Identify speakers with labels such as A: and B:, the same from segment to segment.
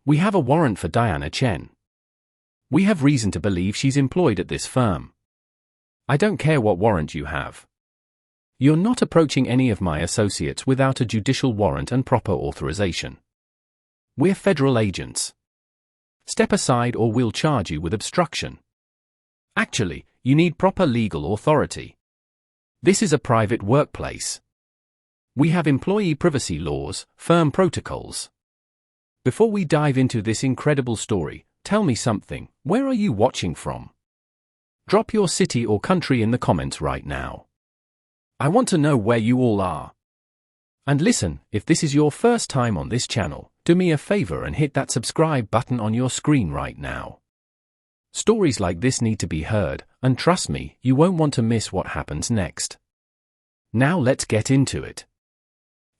A: We have a warrant for Diana Chen. We have reason to believe she's employed at this firm. I don't care what warrant you have. You're not approaching any of my associates without a judicial warrant and proper authorization. We're federal agents. Step aside or we'll charge you with obstruction. Actually, you need proper legal authority. This is a private workplace. We have employee privacy laws, firm protocols. Before we dive into this incredible story, tell me something. Where are you watching from? Drop your city or country in the comments right now. I want to know where you all are. And listen, if this is your first time on this channel, do me a favor and hit that subscribe button on your screen right now. Stories like this need to be heard, and trust me, you won't want to miss what happens next. Now let's get into it.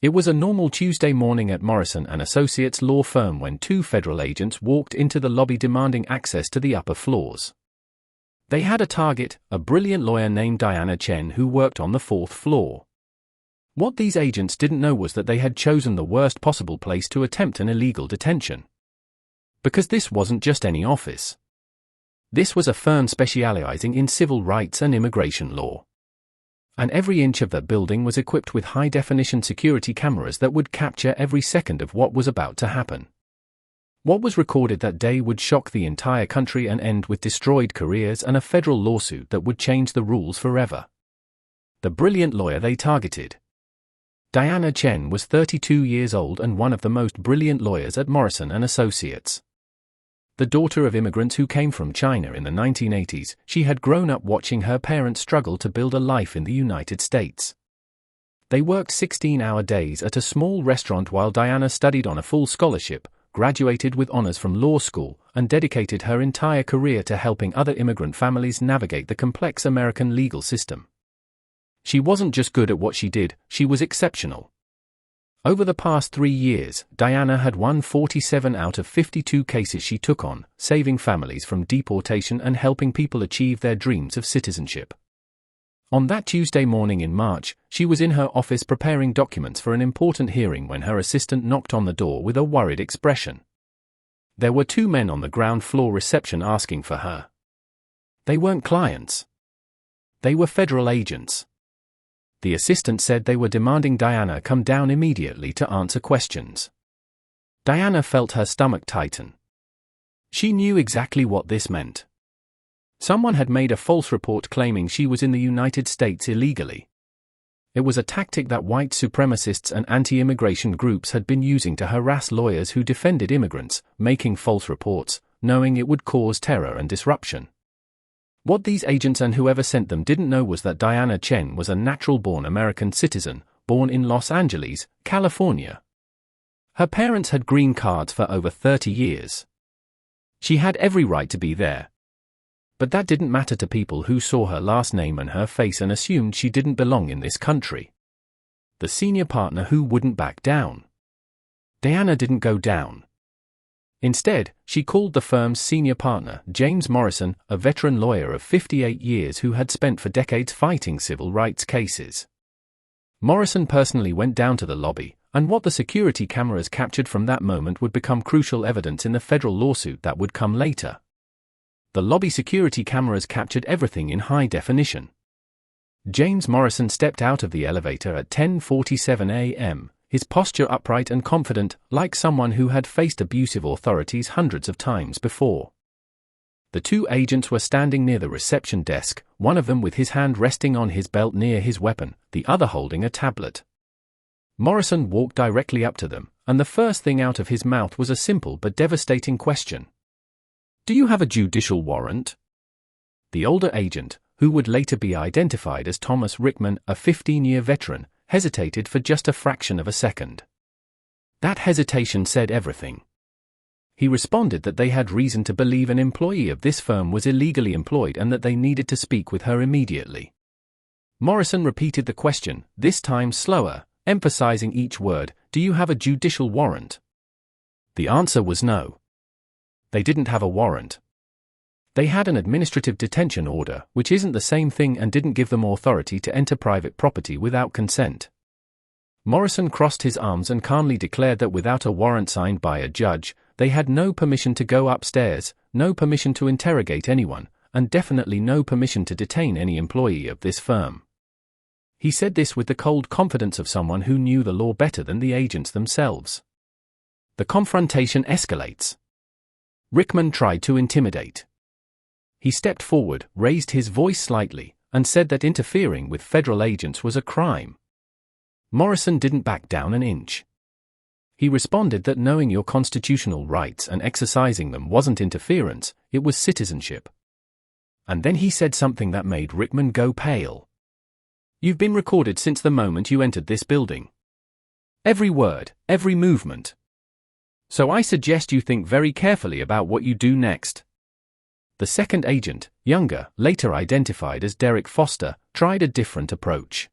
A: It was a normal Tuesday morning at Morrison & Associates law firm when two federal agents walked into the lobby demanding access to the upper floors. They had a target, a brilliant lawyer named Diana Chen who worked on the 4th floor. What these agents didn't know was that they had chosen the worst possible place to attempt an illegal detention. Because this wasn't just any office. This was a firm specializing in civil rights and immigration law. And every inch of the building was equipped with high-definition security cameras that would capture every second of what was about to happen. What was recorded that day would shock the entire country and end with destroyed careers and a federal lawsuit that would change the rules forever. The brilliant lawyer they targeted. Diana Chen was 32 years old and one of the most brilliant lawyers at Morrison & Associates. The daughter of immigrants who came from China in the 1980s, she had grown up watching her parents struggle to build a life in the United States. They worked 16-hour days at a small restaurant while Diana studied on a full scholarship, graduated with honors from law school, and dedicated her entire career to helping other immigrant families navigate the complex American legal system. She wasn't just good at what she did, she was exceptional. Over the past 3 years, Diana had won 47 out of 52 cases she took on, saving families from deportation and helping people achieve their dreams of citizenship. On that Tuesday morning in March, she was in her office preparing documents for an important hearing when her assistant knocked on the door with a worried expression. There were 2 men on the ground floor reception asking for her. They weren't clients. They were federal agents. The assistant said they were demanding Diana come down immediately to answer questions. Diana felt her stomach tighten. She knew exactly what this meant. Someone had made a false report claiming she was in the United States illegally. It was a tactic that white supremacists and anti-immigration groups had been using to harass lawyers who defended immigrants, making false reports, knowing it would cause terror and disruption. What these agents and whoever sent them didn't know was that Diana Chen was a natural-born American citizen, born in Los Angeles, California. Her parents had green cards for over 30 years. She had every right to be there. But that didn't matter to people who saw her last name and her face and assumed she didn't belong in this country. The senior partner who wouldn't back down. Diana didn't go down. Instead, she called the firm's senior partner, James Morrison, a veteran lawyer of 58 years who had spent for decades fighting civil rights cases. Morrison personally went down to the lobby, and what the security cameras captured from that moment would become crucial evidence in the federal lawsuit that would come later. The lobby security cameras captured everything in high definition. James Morrison stepped out of the elevator at 10:47 a.m., his posture upright and confident, like someone who had faced abusive authorities hundreds of times before. The 2 agents were standing near the reception desk, one of them with his hand resting on his belt near his weapon, the other holding a tablet. Morrison walked directly up to them, and the first thing out of his mouth was a simple but devastating question. "Do you have a judicial warrant?" The older agent, who would later be identified as Thomas Rickman, a 15-year veteran, hesitated for just a fraction of a second. That hesitation said everything. He responded that they had reason to believe an employee of this firm was illegally employed and that they needed to speak with her immediately. Morrison repeated the question, this time slower, emphasizing each word, "Do you have a judicial warrant?" The answer was no. They didn't have a warrant. They had an administrative detention order, which isn't the same thing and didn't give them authority to enter private property without consent. Morrison crossed his arms and calmly declared that without a warrant signed by a judge, they had no permission to go upstairs, no permission to interrogate anyone, and definitely no permission to detain any employee of this firm. He said this with the cold confidence of someone who knew the law better than the agents themselves. The confrontation escalates. Rickman tried to intimidate. He stepped forward, raised his voice slightly, and said that interfering with federal agents was a crime. Morrison didn't back down an inch. He responded that knowing your constitutional rights and exercising them wasn't interference, it was citizenship. And then he said something that made Rickman go pale. "You've been recorded since the moment you entered this building. Every word, every movement. So I suggest you think very carefully about what you do next." The second agent, younger, later identified as Derek Foster, tried a different approach.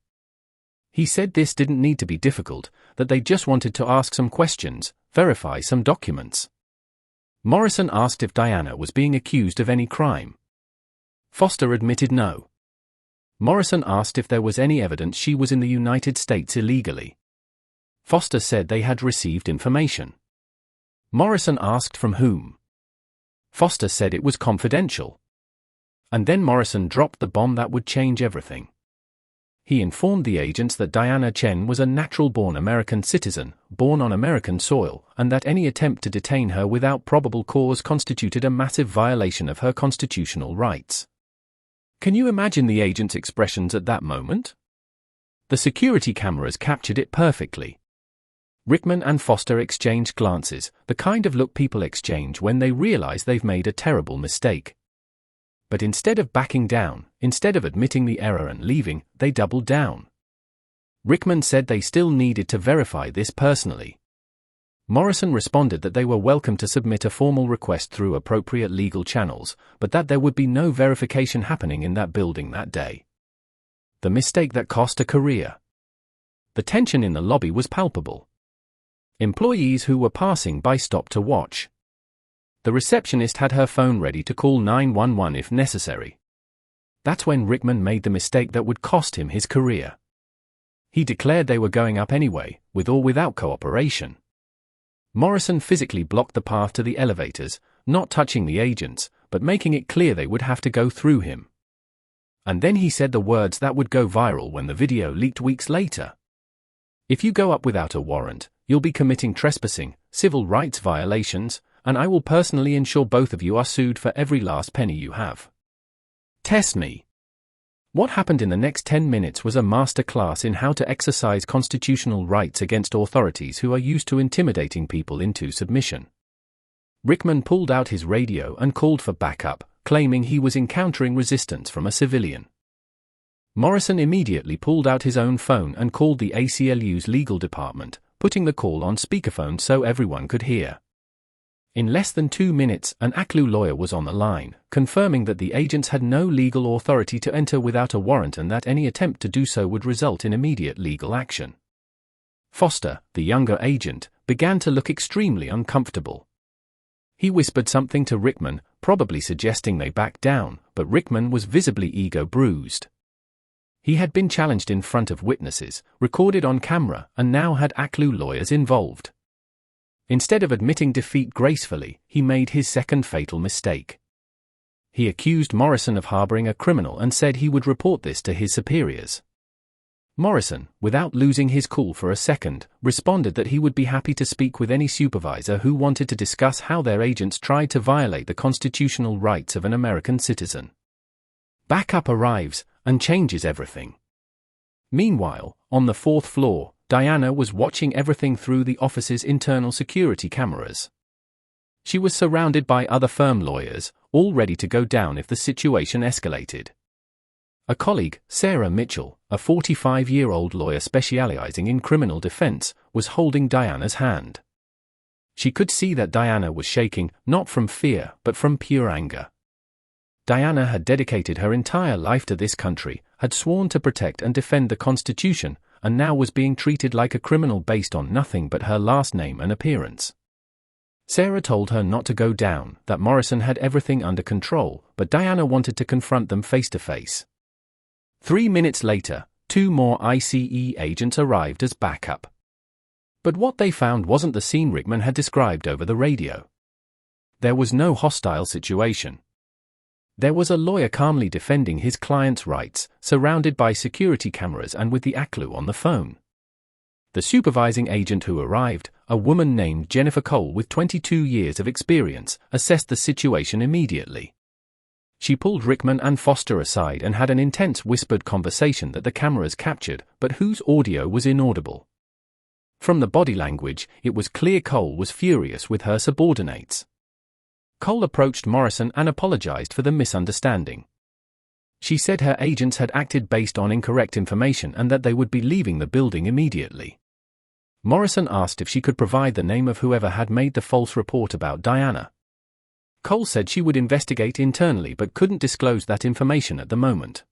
A: He said this didn't need to be difficult, that they just wanted to ask some questions, verify some documents. Morrison asked if Diana was being accused of any crime. Foster admitted no. Morrison asked if there was any evidence she was in the United States illegally. Foster said they had received information. Morrison asked from whom. Foster said it was confidential. And then Morrison dropped the bomb that would change everything. He informed the agents that Diana Chen was a natural-born American citizen, born on American soil, and that any attempt to detain her without probable cause constituted a massive violation of her constitutional rights. Can you imagine the agents' expressions at that moment? The security cameras captured it perfectly. Rickman and Foster exchanged glances, the kind of look people exchange when they realize they've made a terrible mistake. But instead of backing down, instead of admitting the error and leaving, they doubled down. Rickman said they still needed to verify this personally. Morrison responded that they were welcome to submit a formal request through appropriate legal channels, but that there would be no verification happening in that building that day. The mistake that cost a career. The tension in the lobby was palpable. Employees who were passing by stopped to watch. The receptionist had her phone ready to call 911 if necessary. That's when Rickman made the mistake that would cost him his career. He declared they were going up anyway, with or without cooperation. Morrison physically blocked the path to the elevators, not touching the agents, but making it clear they would have to go through him. And then he said the words that would go viral when the video leaked weeks later. "If you go up without a warrant, you'll be committing trespassing, civil rights violations, and I will personally ensure both of you are sued for every last penny you have. Test me." What happened in the next 10 minutes was a master class in how to exercise constitutional rights against authorities who are used to intimidating people into submission. Rickman pulled out his radio and called for backup, claiming he was encountering resistance from a civilian. Morrison immediately pulled out his own phone and called the ACLU's legal department, putting the call on speakerphone so everyone could hear. In less than 2 minutes, an ACLU lawyer was on the line, confirming that the agents had no legal authority to enter without a warrant and that any attempt to do so would result in immediate legal action. Foster, the younger agent, began to look extremely uncomfortable. He whispered something to Rickman, probably suggesting they back down, but Rickman was visibly ego-bruised. He had been challenged in front of witnesses, recorded on camera, and now had ACLU lawyers involved. Instead of admitting defeat gracefully, he made his second fatal mistake. He accused Morrison of harboring a criminal and said he would report this to his superiors. Morrison, without losing his cool for a second, responded that he would be happy to speak with any supervisor who wanted to discuss how their agents tried to violate the constitutional rights of an American citizen. Backup arrives and changes everything. Meanwhile, on the 4th floor, Diana was watching everything through the office's internal security cameras. She was surrounded by other firm lawyers, all ready to go down if the situation escalated. A colleague, Sarah Mitchell, a 45-year-old lawyer specializing in criminal defense, was holding Diana's hand. She could see that Diana was shaking, not from fear, but from pure anger. Diana had dedicated her entire life to this country, had sworn to protect and defend the Constitution, and now was being treated like a criminal based on nothing but her last name and appearance. Sarah told her not to go down, that Morrison had everything under control, but Diana wanted to confront them face to face. 3 minutes later, 2 more ICE agents arrived as backup. But what they found wasn't the scene Rickman had described over the radio. There was no hostile situation. There was a lawyer calmly defending his client's rights, surrounded by security cameras and with the ACLU on the phone. The supervising agent who arrived, a woman named Jennifer Cole with 22 years of experience, assessed the situation immediately. She pulled Rickman and Foster aside and had an intense whispered conversation that the cameras captured, but whose audio was inaudible. From the body language, it was clear Cole was furious with her subordinates. Cole approached Morrison and apologized for the misunderstanding. She said her agents had acted based on incorrect information and that they would be leaving the building immediately. Morrison asked if she could provide the name of whoever had made the false report about Diana. Cole said she would investigate internally but couldn't disclose that information at the moment.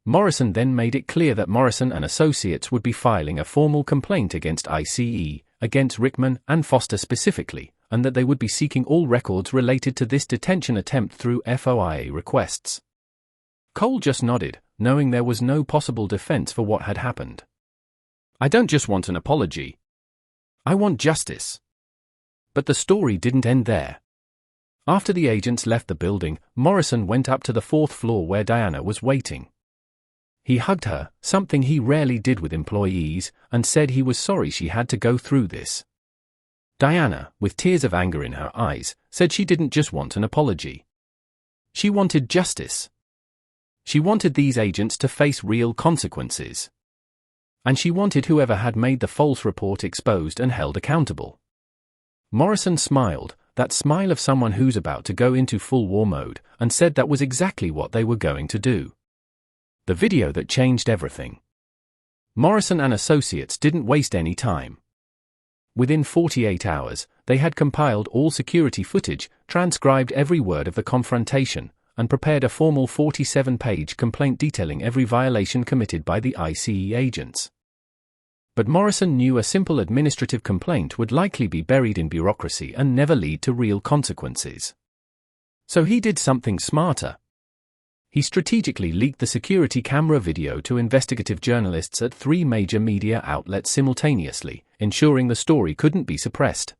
A: Morrison then made it clear that Morrison and Associates would be filing a formal complaint against ICE, against Rickman and Foster specifically, and that they would be seeking all records related to this detention attempt through FOIA requests. Cole just nodded, knowing there was no possible defense for what had happened. "I don't just want an apology. I want justice." But the story didn't end there. After the agents left the building, Morrison went up to the 4th floor where Diana was waiting. He hugged her, something he rarely did with employees, and said he was sorry she had to go through this. Diana, with tears of anger in her eyes, said she didn't just want an apology. She wanted justice. She wanted these agents to face real consequences. And she wanted whoever had made the false report exposed and held accountable. Morrison smiled, that smile of someone who's about to go into full war mode, and said that was exactly what they were going to do. The video that changed everything. Morrison and Associates didn't waste any time. Within 48 hours, they had compiled all security footage, transcribed every word of the confrontation, and prepared a formal 47-page complaint detailing every violation committed by the ICE agents. But Morrison knew a simple administrative complaint would likely be buried in bureaucracy and never lead to real consequences. So he did something smarter. He strategically leaked the security camera video to investigative journalists at 3 major media outlets simultaneously, ensuring the story couldn't be suppressed.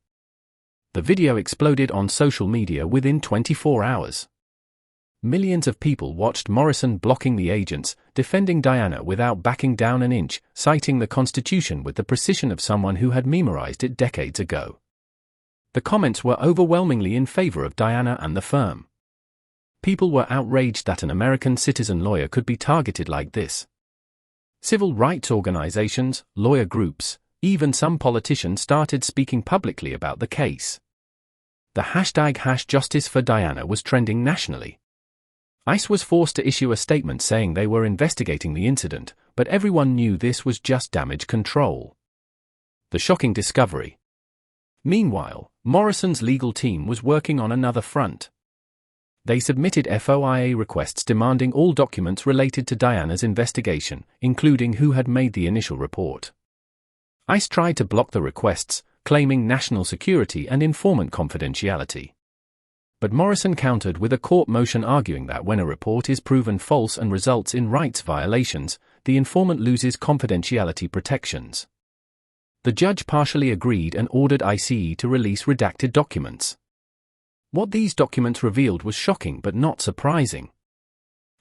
A: The video exploded on social media within 24 hours. Millions of people watched Morrison blocking the agents, defending Diana without backing down an inch, citing the Constitution with the precision of someone who had memorized it decades ago. The comments were overwhelmingly in favor of Diana and the firm. People were outraged that an American citizen lawyer could be targeted like this. Civil rights organizations, lawyer groups, even some politicians started speaking publicly about the case. The hashtag #Justice for Diana was trending nationally. ICE was forced to issue a statement saying they were investigating the incident, but everyone knew this was just damage control. The shocking discovery. Meanwhile, Morrison's legal team was working on another front. They submitted FOIA requests demanding all documents related to Diana's investigation, including who had made the initial report. ICE tried to block the requests, claiming national security and informant confidentiality. But Morrison countered with a court motion arguing that when a report is proven false and results in rights violations, the informant loses confidentiality protections. The judge partially agreed and ordered ICE to release redacted documents. What these documents revealed was shocking but not surprising.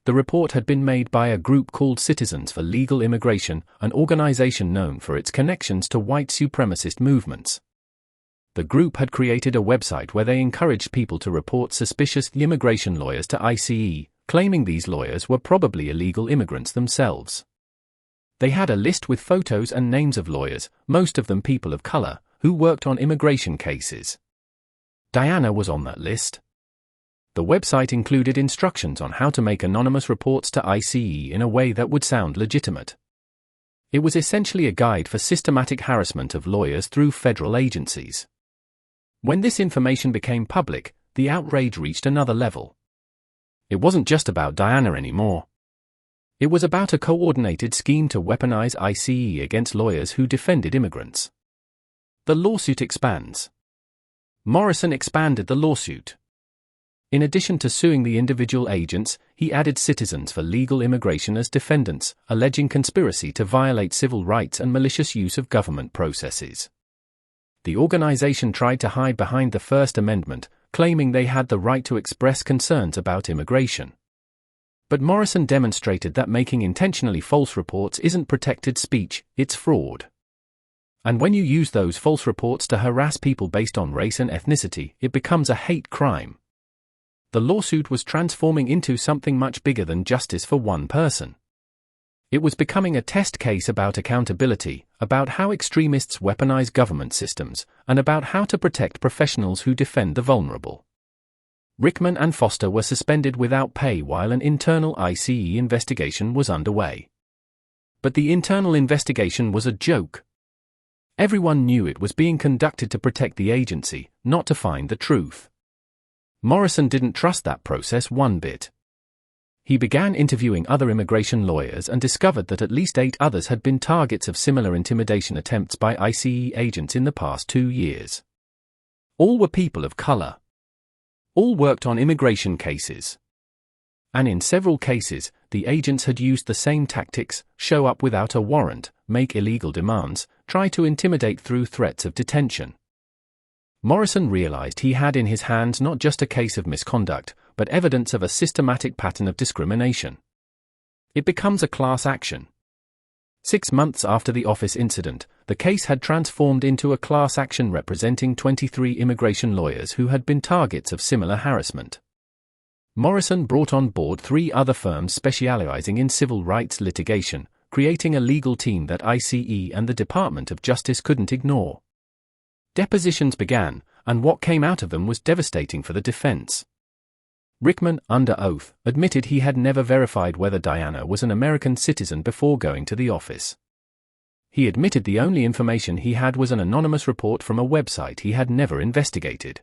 A: The report had been made by a group called Citizens for Legal Immigration, an organization known for its connections to white supremacist movements. The group had created a website where they encouraged people to report suspicious immigration lawyers to ICE, claiming these lawyers were probably illegal immigrants themselves. They had a list with photos and names of lawyers, most of them people of color, who worked on immigration cases. Diana was on that list. The website included instructions on how to make anonymous reports to ICE in a way that would sound legitimate. It was essentially a guide for systematic harassment of lawyers through federal agencies. When this information became public, the outrage reached another level. It wasn't just about Diana anymore. It was about a coordinated scheme to weaponize ICE against lawyers who defended immigrants. The lawsuit expands. Morrison expanded the lawsuit. In addition to suing the individual agents, he added Citizens for Legal Immigration as defendants, alleging conspiracy to violate civil rights and malicious use of government processes. The organization tried to hide behind the First Amendment, claiming they had the right to express concerns about immigration. But Morrison demonstrated that making intentionally false reports isn't protected speech, it's fraud. And when you use those false reports to harass people based on race and ethnicity, it becomes a hate crime. The lawsuit was transforming into something much bigger than justice for one person. It was becoming a test case about accountability, about how extremists weaponize government systems, and about how to protect professionals who defend the vulnerable. Rickman and Foster were suspended without pay while an internal ICE investigation was underway. But the internal investigation was a joke. Everyone knew it was being conducted to protect the agency, not to find the truth. Morrison didn't trust that process one bit. He began interviewing other immigration lawyers and discovered that at least 8 others had been targets of similar intimidation attempts by ICE agents in the past 2 years. All were people of color. All worked on immigration cases. And in several cases, the agents had used the same tactics: show up without a warrant, make illegal demands, try to intimidate through threats of detention. Morrison realized he had in his hands not just a case of misconduct, but evidence of a systematic pattern of discrimination. It becomes a class action. 6 months after the office incident, the case had transformed into a class action representing 23 immigration lawyers who had been targets of similar harassment. Morrison brought on board 3 other firms specializing in civil rights litigation, creating a legal team that ICE and the Department of Justice couldn't ignore. Depositions began, and what came out of them was devastating for the defense. Rickman, under oath, admitted he had never verified whether Diana was an American citizen before going to the office. He admitted the only information he had was an anonymous report from a website he had never investigated.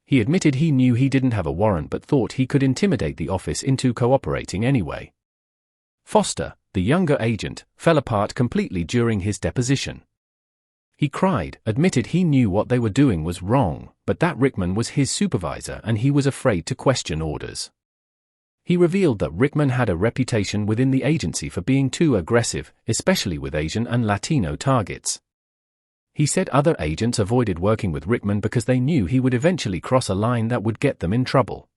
A: He admitted he knew he didn't have a warrant but thought he could intimidate the office into cooperating anyway. Foster, the younger agent, fell apart completely during his deposition. He cried, admitted he knew what they were doing was wrong, but that Rickman was his supervisor and he was afraid to question orders. He revealed that Rickman had a reputation within the agency for being too aggressive, especially with Asian and Latino targets. He said other agents avoided working with Rickman because they knew he would eventually cross a line that would get them in trouble.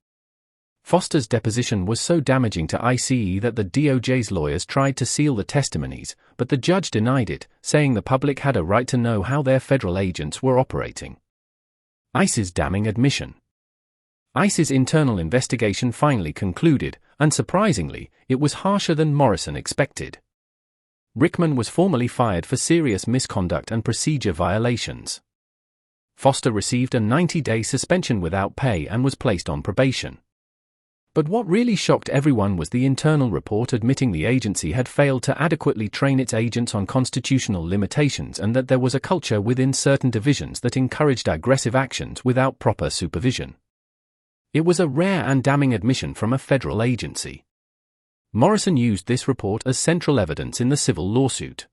A: Foster's deposition was so damaging to ICE that the DOJ's lawyers tried to seal the testimonies, but the judge denied it, saying the public had a right to know how their federal agents were operating. ICE's damning admission. ICE's internal investigation finally concluded, and surprisingly, it was harsher than Morrison expected. Rickman was formally fired for serious misconduct and procedure violations. Foster received a 90-day suspension without pay and was placed on probation. But what really shocked everyone was the internal report admitting the agency had failed to adequately train its agents on constitutional limitations and that there was a culture within certain divisions that encouraged aggressive actions without proper supervision. It was a rare and damning admission from a federal agency. Morrison used this report as central evidence in the civil lawsuit.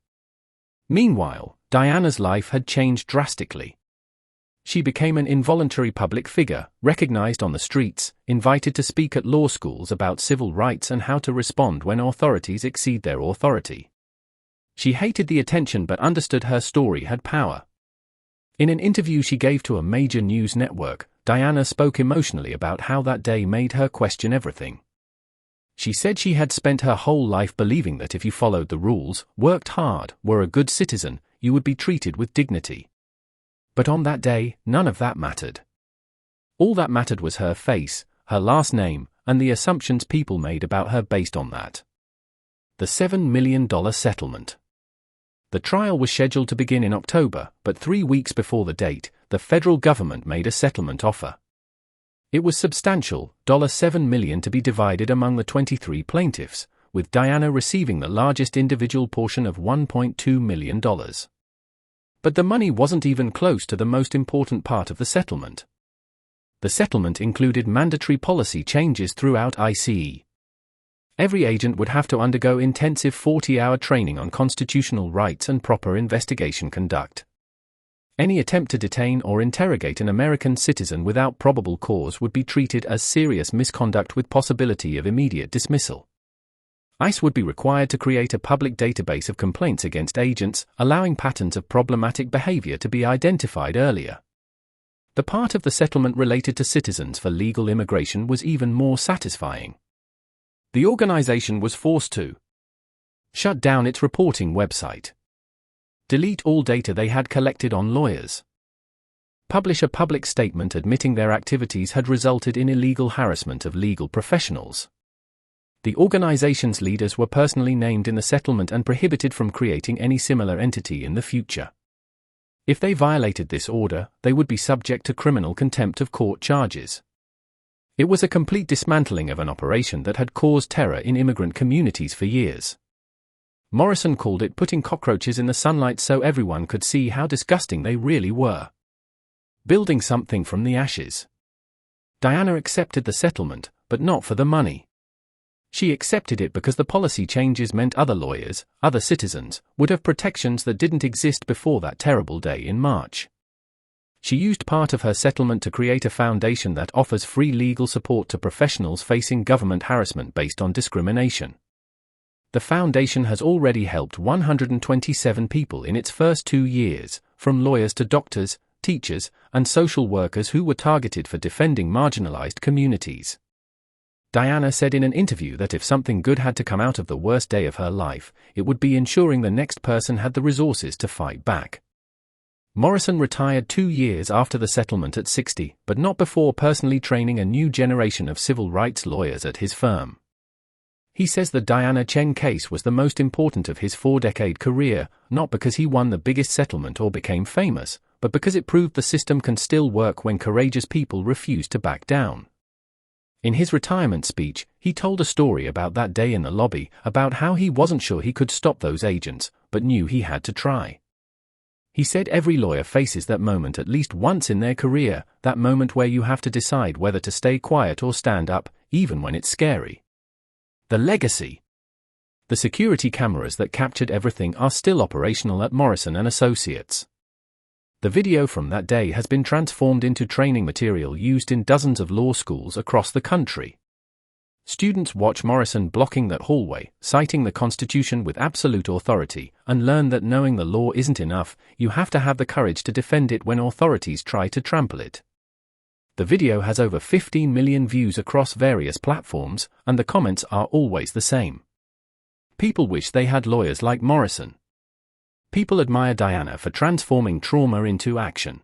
A: Meanwhile, Diana's life had changed drastically. She became an involuntary public figure, recognized on the streets, invited to speak at law schools about civil rights and how to respond when authorities exceed their authority. She hated the attention but understood her story had power. In an interview she gave to a major news network, Diana spoke emotionally about how that day made her question everything. She said she had spent her whole life believing that if you followed the rules, worked hard, were a good citizen, you would be treated with dignity. But on that day, none of that mattered. All that mattered was her face, her last name, and the assumptions people made about her based on that. The $7 million settlement. The trial was scheduled to begin in October, but 3 weeks before the date, the federal government made a settlement offer. It was substantial, $7 million to be divided among the 23 plaintiffs, with Diana receiving the largest individual portion of $1.2 million. But the money wasn't even close to the most important part of the settlement. The settlement included mandatory policy changes throughout ICE. Every agent would have to undergo intensive 40-hour training on constitutional rights and proper investigation conduct. Any attempt to detain or interrogate an American citizen without probable cause would be treated as serious misconduct with possibility of immediate dismissal. ICE would be required to create a public database of complaints against agents, allowing patterns of problematic behavior to be identified earlier. The part of the settlement related to Citizens for Legal Immigration was even more satisfying. The organization was forced to shut down its reporting website, delete all data they had collected on lawyers, publish a public statement admitting their activities had resulted in illegal harassment of legal professionals. The organization's leaders were personally named in the settlement and prohibited from creating any similar entity in the future. If they violated this order, they would be subject to criminal contempt of court charges. It was a complete dismantling of an operation that had caused terror in immigrant communities for years. Morrison called it putting cockroaches in the sunlight so everyone could see how disgusting they really were. Building something from the ashes. Diana accepted the settlement, but not for the money. She accepted it because the policy changes meant other lawyers, other citizens, would have protections that didn't exist before that terrible day in March. She used part of her settlement to create a foundation that offers free legal support to professionals facing government harassment based on discrimination. The foundation has already helped 127 people in its first 2 years, from lawyers to doctors, teachers, and social workers who were targeted for defending marginalized communities. Diana said in an interview that if something good had to come out of the worst day of her life, it would be ensuring the next person had the resources to fight back. Morrison retired 2 years after the settlement at 60, but not before personally training a new generation of civil rights lawyers at his firm. He says the Diana Chen case was the most important of his 4-decade career, not because he won the biggest settlement or became famous, but because it proved the system can still work when courageous people refuse to back down. In his retirement speech, he told a story about that day in the lobby, about how he wasn't sure he could stop those agents, but knew he had to try. He said every lawyer faces that moment at least once in their career, that moment where you have to decide whether to stay quiet or stand up, even when it's scary. The legacy. The security cameras that captured everything are still operational at Morrison & Associates. The video from that day has been transformed into training material used in dozens of law schools across the country. Students watch Morrison blocking that hallway, citing the Constitution with absolute authority, and learn that knowing the law isn't enough, you have to have the courage to defend it when authorities try to trample it. The video has over 15 million views across various platforms, and the comments are always the same. People wish they had lawyers like Morrison. People admire Diana for transforming trauma into action.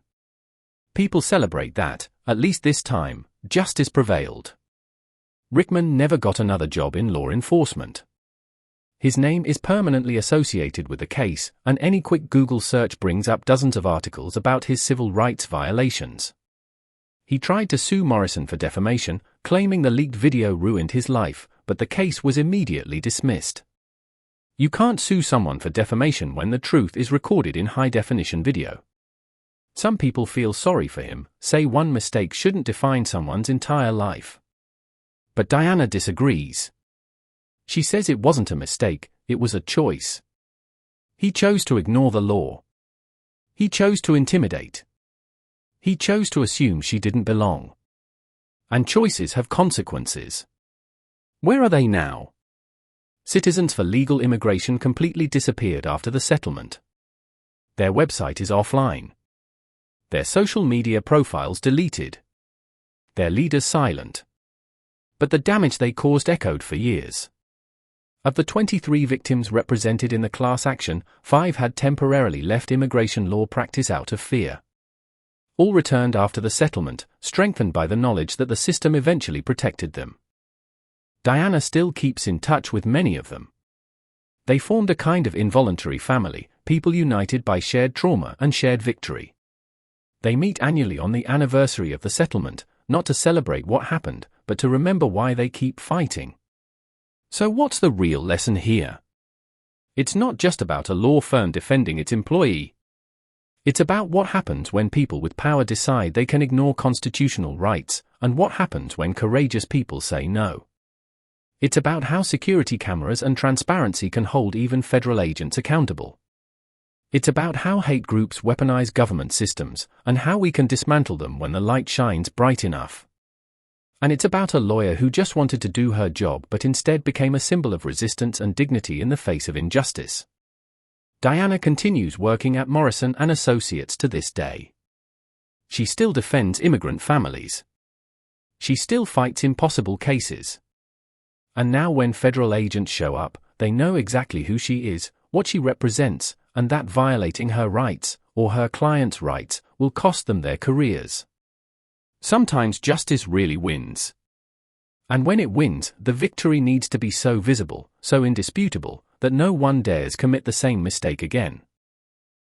A: People celebrate that, at least this time, justice prevailed. Rickman never got another job in law enforcement. His name is permanently associated with the case, and any quick Google search brings up dozens of articles about his civil rights violations. He tried to sue Morrison for defamation, claiming the leaked video ruined his life, but the case was immediately dismissed. You can't sue someone for defamation when the truth is recorded in high-definition video. Some people feel sorry for him, say one mistake shouldn't define someone's entire life. But Diana disagrees. She says it wasn't a mistake, it was a choice. He chose to ignore the law. He chose to intimidate. He chose to assume she didn't belong. And choices have consequences. Where are they now? Citizens for Legal Immigration completely disappeared after the settlement. Their website is offline. Their social media profiles deleted. Their leaders silent. But the damage they caused echoed for years. Of the 23 victims represented in the class action, 5 had temporarily left immigration law practice out of fear. All returned after the settlement, strengthened by the knowledge that the system eventually protected them. Diana still keeps in touch with many of them. They formed a kind of involuntary family, people united by shared trauma and shared victory. They meet annually on the anniversary of the settlement, not to celebrate what happened, but to remember why they keep fighting. So what's the real lesson here? It's not just about a law firm defending its employee. It's about what happens when people with power decide they can ignore constitutional rights, and what happens when courageous people say no. It's about how security cameras and transparency can hold even federal agents accountable. It's about how hate groups weaponize government systems, and how we can dismantle them when the light shines bright enough. And it's about a lawyer who just wanted to do her job but instead became a symbol of resistance and dignity in the face of injustice. Diana continues working at Morrison & Associates to this day. She still defends immigrant families. She still fights impossible cases. And now when federal agents show up, they know exactly who she is, what she represents, and that violating her rights, or her clients' rights, will cost them their careers. Sometimes justice really wins. And when it wins, the victory needs to be so visible, so indisputable, that no one dares commit the same mistake again.